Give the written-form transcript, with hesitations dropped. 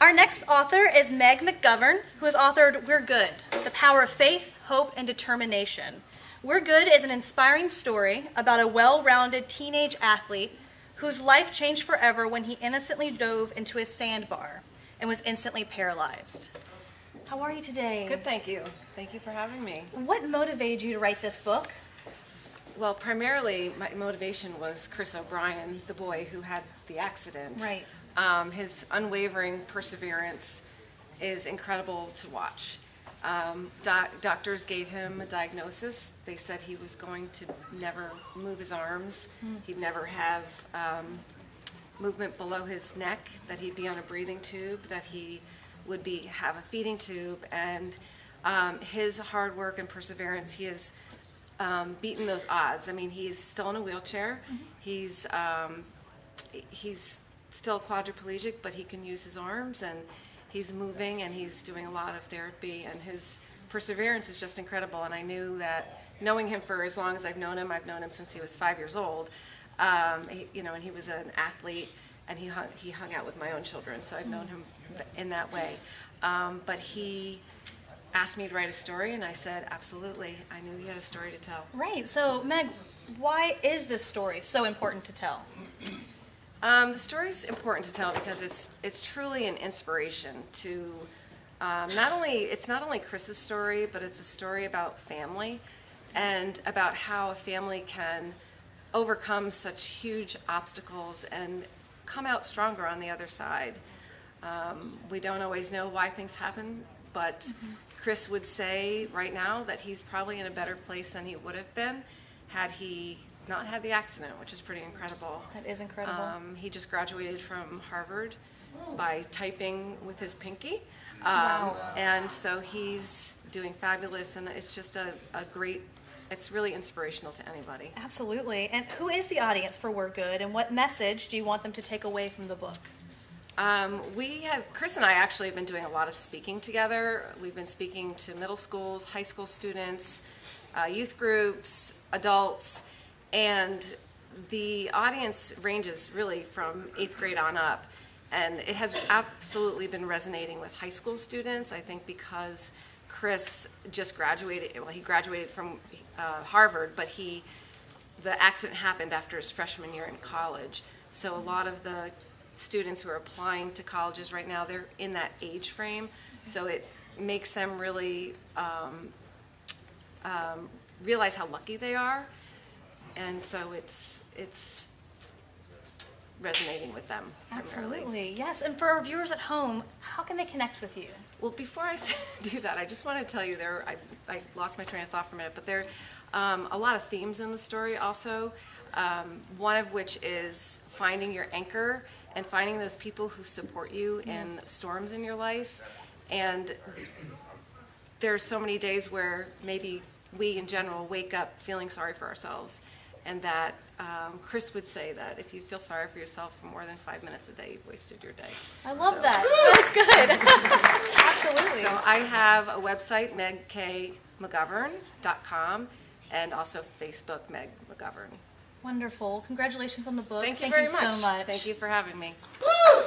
Our next author is Meg McGovern, who has authored We're Good, The Power of Faith, Hope, and Determination. We're Good is an inspiring story about a well-rounded teenage athlete whose life changed forever when he innocently dove into a sandbar and was instantly paralyzed. How are you today? Good, thank you. Thank you for having me. What motivated you to write this book? Well, primarily my motivation was Chris O'Brien, the boy who had the accident. Right. His unwavering perseverance is incredible to watch. Doctors gave him a diagnosis. They said he was going to never move his arms. He'd never have movement below his neck, that he'd be on a breathing tube, that he would have a feeding tube. And his hard work and perseverance, he has beaten those odds. I mean, he's still in a wheelchair. He's still quadriplegic, but he can use his arms, and he's moving, and he's doing a lot of therapy, and his perseverance is just incredible. And I knew that, knowing him for as long as I've known him since he was 5 years old, and he was an athlete, and he hung out with my own children, so I've known him in that way. But he asked me to write a story, and I said, absolutely. I knew he had a story to tell. Right. So, Meg, why is this story so important to tell? The story's important to tell because it's truly an inspiration to it's not only Chris's story, but it's a story about family and about how a family can overcome such huge obstacles and come out stronger on the other side. We don't always know why things happen, but Chris would say right now that he's probably in a better place than he would have been had he not had the accident, which is pretty incredible. That is incredible. He just graduated from Harvard by typing with his pinky. Wow. And so he's doing fabulous, and it's just it's really inspirational to anybody. Absolutely. And who is the audience for We're Good, and what message do you want them to take away from the book? Chris and I actually have been doing a lot of speaking together. We've been speaking to middle schools, high school students, youth groups, adults, and the audience ranges really from 8th grade on up. And it has absolutely been resonating with high school students, I think, because Chris just graduated. Well, he graduated from Harvard, but the accident happened after his freshman year in college. So a lot of the students who are applying to colleges right now, they're in that age frame. So it makes them really realize how lucky they are. And so it's resonating with them. Absolutely, primarily. yes. And for our viewers at home, how can they connect with you? Well, before I do that, I just want to tell you I lost my train of thought for a minute, but there are a lot of themes in the story also, one of which is finding your anchor and finding those people who support you in storms in your life. And there's so many days where maybe we in general wake up feeling sorry for ourselves, and that Chris would say that if you feel sorry for yourself for more than 5 minutes a day, you've wasted your day. I love that. That's good. Absolutely. So I have a website, megkmcgovern.com, and also Facebook, Meg McGovern. Wonderful. Congratulations on the book. Thank you very much. So much. Thank you for having me. Woo!